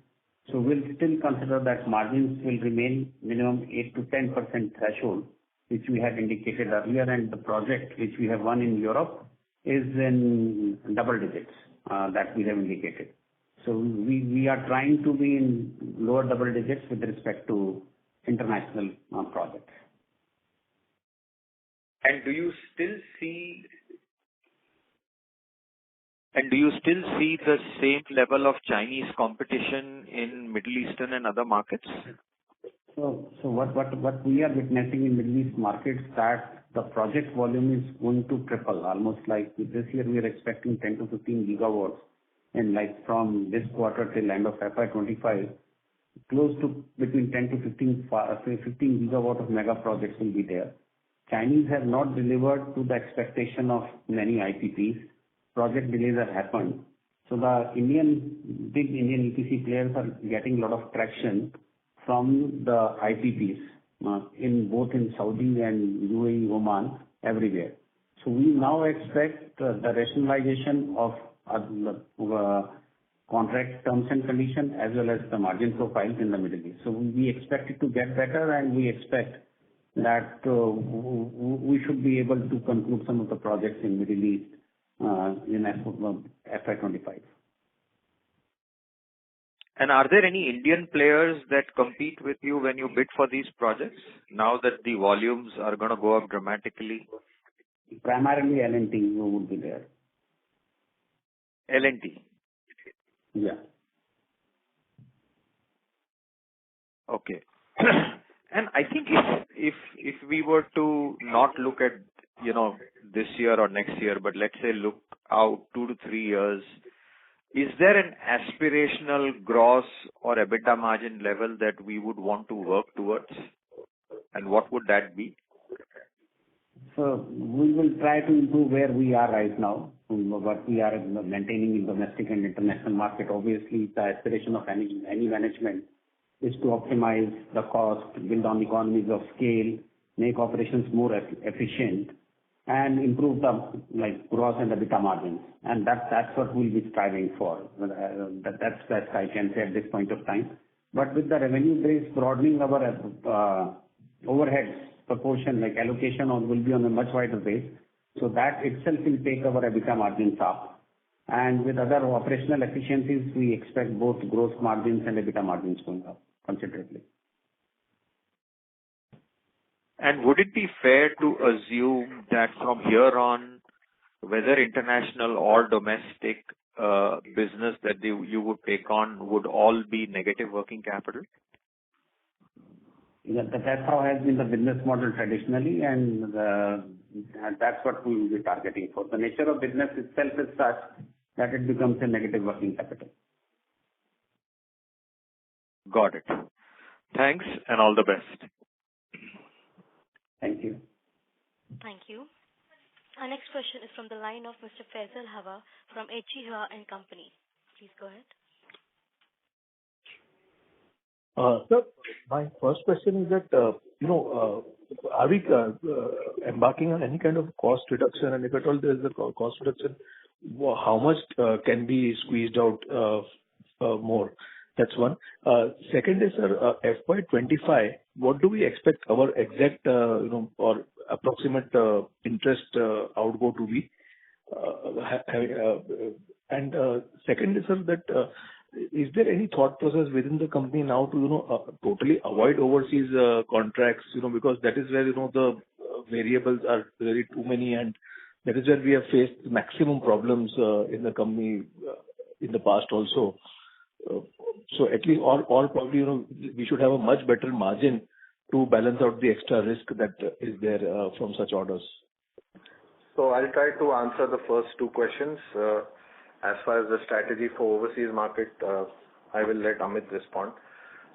So we'll still consider that margins will remain minimum 8 to 10% threshold, which we had indicated earlier, and the project which we have won in Europe is in double digits that we have indicated. So we are trying to be in lower double digits with respect to international projects. And do you still see the same level of Chinese competition in Middle Eastern and other markets? So what we are witnessing in Middle East markets, that the project volume is going to triple. Almost like this year, we are expecting 10 to 15 gigawatts, and like from this quarter till end of FY25, close to between 10 to 15 gigawatt of mega projects will be there. Chinese have not delivered to the expectation of many IPPs. Project delays have happened. So the big Indian EPC players are getting a lot of traction from the IPPs in Saudi and UAE, Oman, everywhere. So we now expect the rationalization of contract terms and conditions as well as the margin profiles in the Middle East. So we expect it to get better, and we expect that we should be able to conclude some of the projects in Middle East in FY25. And are there any Indian players that compete with you when you bid for these projects, now that the volumes are going to go up dramatically? Primarily L&T would be there. L&T? Yeah. Okay. And I think if we were to not look at, this year or next year, but let's say look out 2 to 3 years, is there an aspirational gross or EBITDA margin level that we would want to work towards? And what would that be? So we will try to improve where we are right now, what we are maintaining in domestic and international market. Obviously, the aspiration of any management is to optimize the cost, build on economies of scale, make operations more efficient, and improve the gross and EBITDA margins. And that's what we'll be striving for. That's best I can say at this point of time. But with the revenue base broadening, our overheads proportion, like allocation will be on a much wider base. So that itself will take our EBITDA margins up. And with other operational efficiencies, we expect both gross margins and EBITDA margins going up considerably. And would it be fair to assume that from here on, whether international or domestic business that you would take on would all be negative working capital? Yeah, that's how has been the business model traditionally, and that's what we will be targeting for. The nature of business itself is such that it becomes a negative working capital. Got it. Thanks, and all the best. Thank you. Thank you. Our next question is from the line of Mr. Faisal Hawa from H.G. Hawa and Company. Please go ahead. Sir, my first question is that, are we embarking on any kind of cost reduction? And if at all there is a cost reduction, how much can be squeezed out more? That's one. Second is, sir, FY25, what do we expect our exact, or approximate interest outgo to be? And second is, sir, that is there any thought process within the company now to, totally avoid overseas contracts, because that is where, the variables are really too many, and that is where we have faced maximum problems in the company in the past also. So at least, or probably, we should have a much better margin to balance out the extra risk that is there from such orders. So I'll try to answer the first two questions. As far as the strategy for overseas market, I will let Amit respond.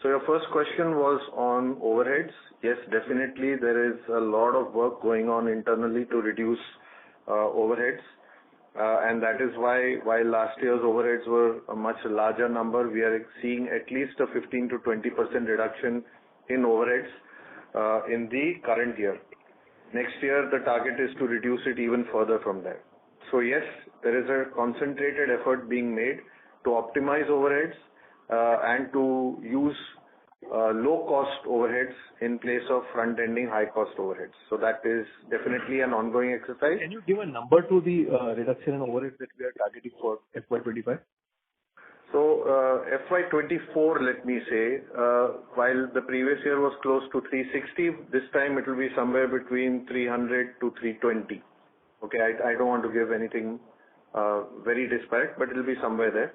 So your first question was on overheads. Yes, definitely there is a lot of work going on internally to reduce overheads. And that is why, while last year's overheads were a much larger number, we are seeing at least a 15 to 20% reduction in overheads in the current year. Next year, the target is to reduce it even further from there. So yes, there is a concentrated effort being made to optimize overheads and to use low-cost overheads in place of front-ending high-cost overheads. So that is definitely an ongoing exercise. Can you give a number to the reduction in overheads that we are targeting for FY25? So FY24, let me say, while the previous year was close to 360, this time it will be somewhere between 300 to 320. Okay, I don't want to give anything very disparate, but it will be somewhere there.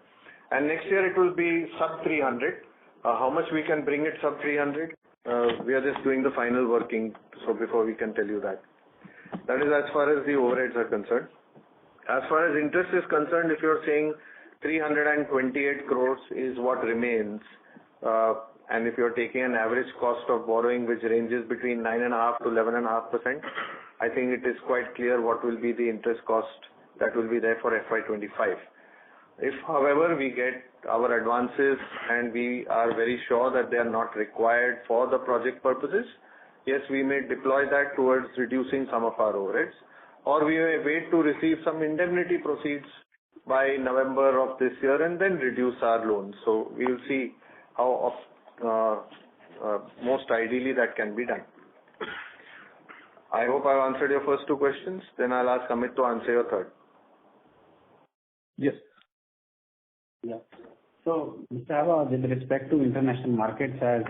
And next year it will be sub 300. How much we can bring it sub 300? We are just doing the final working, so before we can tell you that. That is as far as the overheads are concerned. As far as interest is concerned, if you're saying 328 crores is what remains, and if you're taking an average cost of borrowing which ranges between 9.5% to 11.5%, I think it is quite clear what will be the interest cost that will be there for FY25. If, however, we get our advances and we are very sure that they are not required for the project purposes, yes, we may deploy that towards reducing some of our overheads, or we may wait to receive some indemnity proceeds by November of this year and then reduce our loans. So we will see how most ideally that can be done. I hope I've answered your first two questions. Then I'll ask Amit to answer your third. Yes. Yeah. So, Mr. Hava, with respect to international markets, as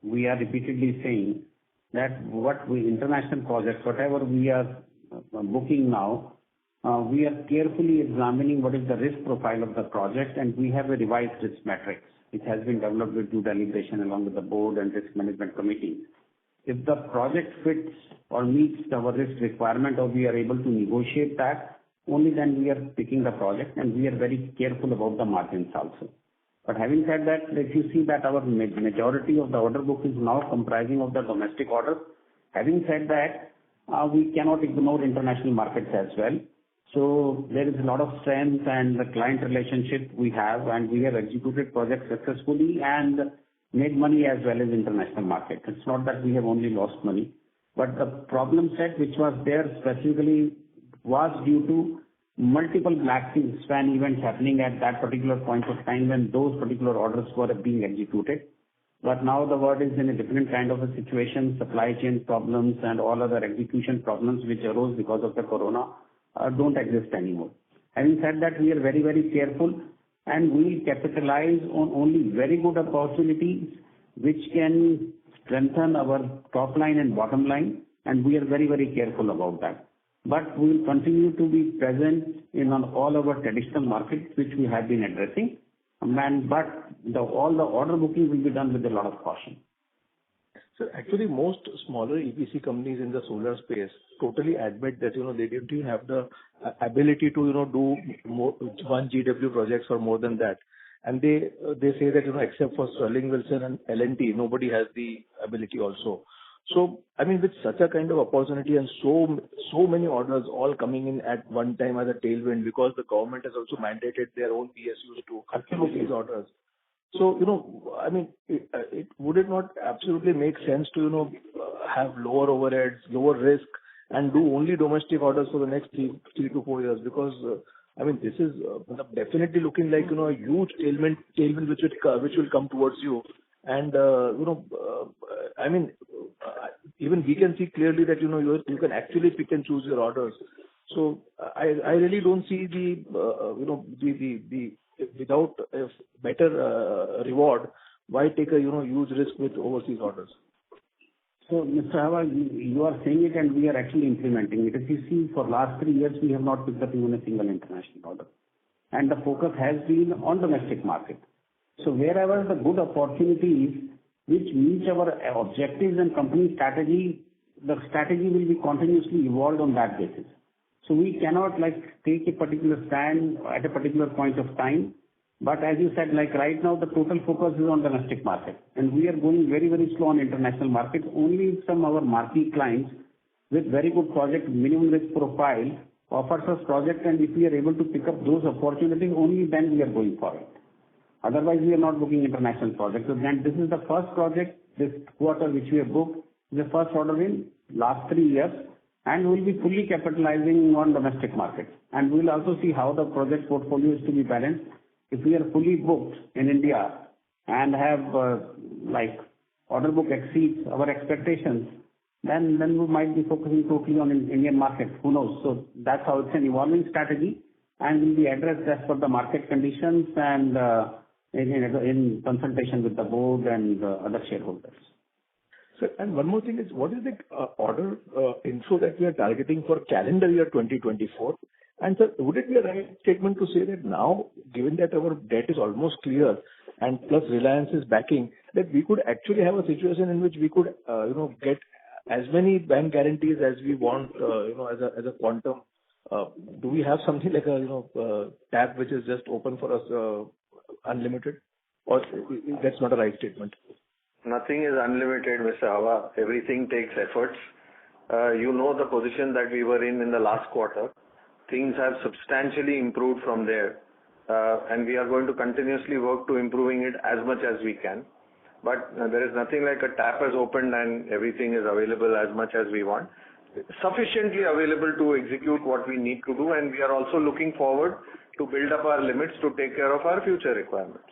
we are repeatedly saying that international projects, whatever we are booking now, we are carefully examining what is the risk profile of the project, and we have a revised risk matrix, which has been developed with due deliberation along with the board and risk management committee. If the project fits or meets our risk requirement, or we are able to negotiate that, only then we are picking the project, and we are very careful about the margins also. But having said that, if you see that our majority of the order book is now comprising of the domestic orders, having said that, we cannot ignore international markets as well. So there is a lot of strength and the client relationship we have, and we have executed projects successfully and made money as well as international market. It's not that we have only lost money, but the problem set which was there specifically was due to multiple black swan events happening at that particular point of time when those particular orders were being executed. But now the world is in a different kind of a situation. Supply chain problems and all other execution problems which arose because of the corona don't exist anymore. Having said that, we are very, very careful, and we will capitalize on only very good opportunities which can strengthen our top line and bottom line, and we are very, very careful about that. But we will continue to be present in all our traditional markets which we have been addressing, but all the order booking will be done with a lot of caution. So actually, most smaller EPC companies in the solar space totally admit that they don't even have the ability to do more, 1 GW projects or more than that, and they say that except for Sterling Wilson and L&T, nobody has the ability also. So I mean, with such a kind of opportunity and so many orders all coming in at one time as a tailwind, because the government has also mandated their own PSUs to approve these orders. So, I mean, would it not absolutely make sense to, have lower overheads, lower risk, and do only domestic orders for the next 3 to 4 years? Because, I mean, this is definitely looking like, a huge tailwind which will come towards you. And, I mean, even we can see clearly that, you can actually pick and choose your orders. So I really don't see the without a better reward, why take a huge risk with overseas orders? So, Mr. Hava, you are saying it and we are actually implementing it. If you see, for last 3 years, we have not picked up even a single international order. And the focus has been on domestic market. So wherever the good opportunities which meet our objectives and company strategy, the strategy will be continuously evolved on that basis. So we cannot take a particular stand at a particular point of time. But as you said, right now the total focus is on domestic market, and we are going very, very slow on international markets. Only some of our marquee clients with very good project, minimum risk profile offers us project, and if we are able to pick up those opportunities, only then we are going for it. Otherwise, we are not booking international projects. So then this is the first project this quarter which we have booked, the first order in last 3 years. And we will be fully capitalizing on domestic markets. And we will also see how the project portfolio is to be balanced. If we are fully booked in India and have order book exceeds our expectations, then we might be focusing totally on Indian market. Who knows? So that's how it's an evolving strategy, and will be addressed as per the market conditions and in consultation with the board and other shareholders. Sir, and one more thing is, what is the order inflow that we are targeting for calendar year 2024? And sir, would it be a right statement to say that now, given that our debt is almost clear and plus Reliance is backing, that we could actually have a situation in which we could, get as many bank guarantees as we want, as a quantum. Do we have something like a, tap which is just open for us, unlimited? Or that's not a right statement? Nothing is unlimited, Mr. Hawa. Everything takes efforts. You know the position that we were in the last quarter. Things have substantially improved from there. And we are going to continuously work to improving it as much as we can. But there is nothing like a tap has opened and everything is available as much as we want. Sufficiently available to execute what we need to do, and we are also looking forward to build up our limits to take care of our future requirements.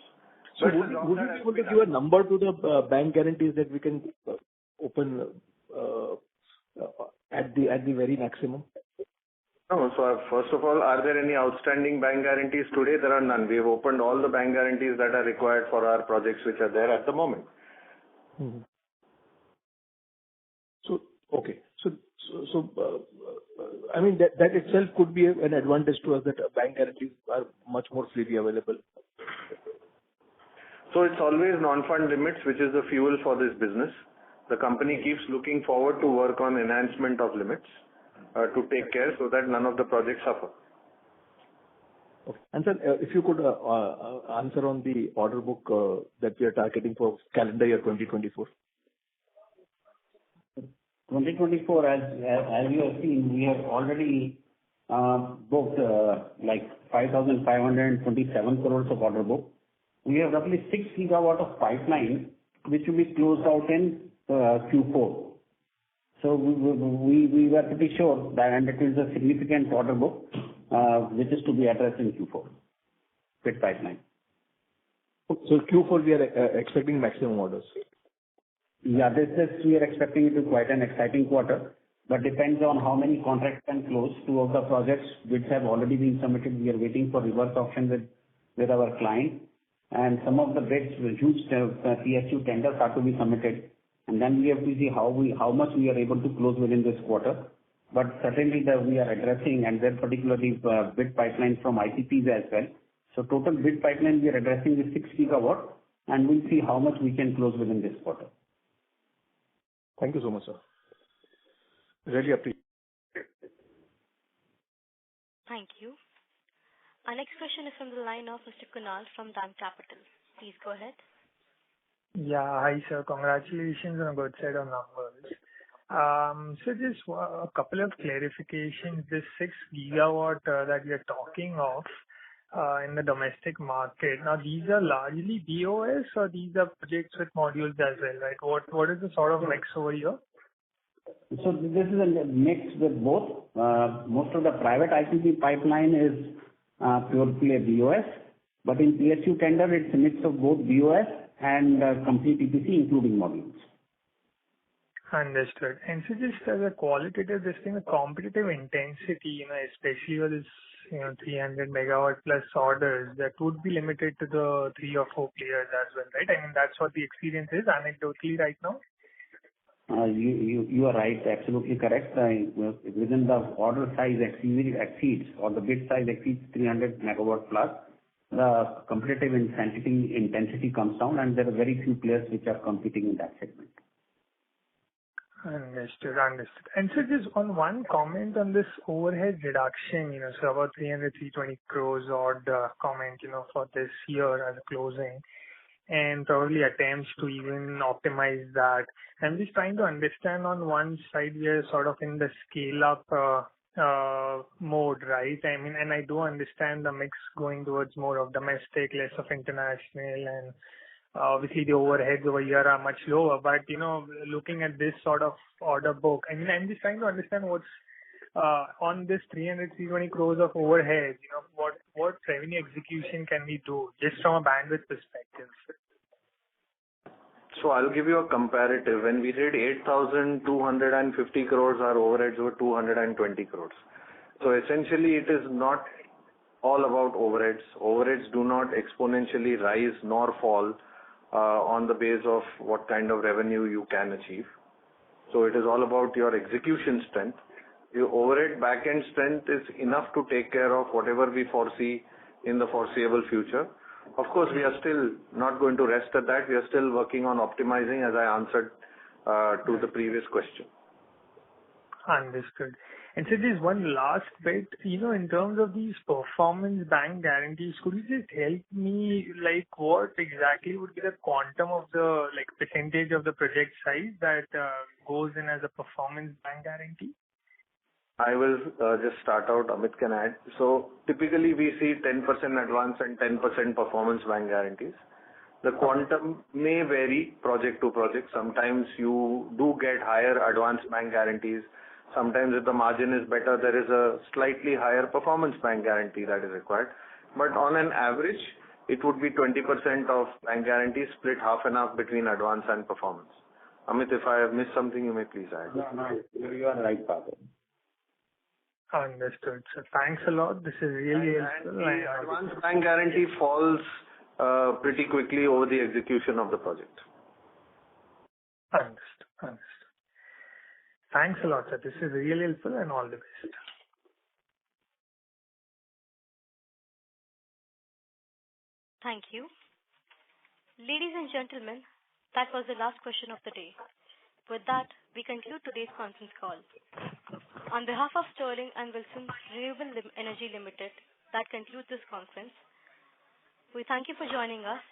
So would you be able to give a number to the bank guarantees that we can open at the very maximum? No. So first of all, are there any outstanding bank guarantees today? There are none. We have opened all the bank guarantees that are required for our projects which are there at the moment. Mm-hmm. So, okay. So, I mean, that itself could be an advantage to us, that bank guarantees are much more freely available. So it's always non-fund limits, which is the fuel for this business. The company keeps looking forward to work on enhancement of limits to take care so that none of the projects suffer. Okay. And sir, if you could answer on the order book that we are targeting for calendar year 2024. 2024, as you have seen, we have already booked like 5,527 crores of order book. We have roughly 6 gigawatt of pipeline, which will be closed out in Q4. So we were pretty sure that, and it is a significant order book, which is to be addressed in Q4 with pipeline. So Q4 we are expecting maximum orders. Yeah, this we are expecting it to be quite an exciting quarter, but depends on how many contracts can close. 2 of the projects which have already been submitted, we are waiting for reverse auction with our client, and some of the bids, huge PSU tenders are to be submitted, and then we have to see how much we are able to close within this quarter. But certainly we are addressing, and then particularly bid pipeline from ICPs as well. So total bid pipeline we are addressing is 6 gigawatt, and we'll see how much we can close within this quarter. Thank you so much, sir. Really appreciate it. Thank you. Our next question is from the line of Mr. Kunal from DAM Capital. Please go ahead. Yeah, hi sir. Congratulations on a good set of numbers. So just a couple of clarifications. This 6 gigawatt that we are talking of in the domestic market. Now these are largely BOS or these are projects with modules as well, right? What is the sort of mix over here? So this is a mix with both. Most of the private IPP pipeline is purely a BOS, but in PSU tender it's a mix of both BOS and complete EPC including modules. Understood. And so just as a qualitative, this thing, a competitive intensity, especially with this, 300 megawatt plus orders, that would be limited to the 3 or 4 players as well, right? I mean, that's what the experience is anecdotally right now. You are right, absolutely correct. Within the order size exceeds, or the bid size exceeds 300 megawatt plus, the competitive intensity comes down, and there are very few players which are competing in that segment. Understood. And so just on one comment on this overhead reduction, so about 320 crores odd comment, for this year as a closing, and probably attempts to even optimize that. I'm just trying to understand, on one side we are sort of in the scale up mode, right? I mean, and I do understand the mix going towards more of domestic, less of international, and obviously the overheads over here are much lower. But looking at this sort of order book, I mean, I'm just trying to understand what's on this 320 crores of overhead. What revenue execution can we do just from a bandwidth perspective? So I'll give you a comparative. When we did 8,250 crores, our overheads were 220 crores. So essentially it is not all about overheads. Overheads do not exponentially rise nor fall on the base of what kind of revenue you can achieve. So it is all about your execution strength. Your overhead back-end strength is enough to take care of whatever we foresee in the foreseeable future. Of course, we are still not going to rest at that. We are still working on optimizing, as I answered to the previous question. Understood. And so there's one last bit, in terms of these performance bank guarantees, could you just help me, like, what exactly would be the quantum of the, like, percentage of the project size that goes in as a performance bank guarantee? I will just start out. Amit can add. So typically we see 10% advance and 10% performance bank guarantees. The quantum may vary project to project. Sometimes you do get higher advance bank guarantees. Sometimes if the margin is better, there is a slightly higher performance bank guarantee that is required. But on an average, it would be 20% of bank guarantees split half and half between advance and performance. Amit, if I have missed something, you may please add. No, you are right, Pavel. Understood. So thanks a lot. This is really helpful. The advance bank guarantee falls pretty quickly over the execution of the project. Understood. Thanks a lot, sir. This is really helpful, and all the best. Thank you. Ladies and gentlemen, that was the last question of the day. With that, we conclude today's conference call. On behalf of Sterling and Wilson Renewable Energy Limited, that concludes this conference. We thank you for joining us,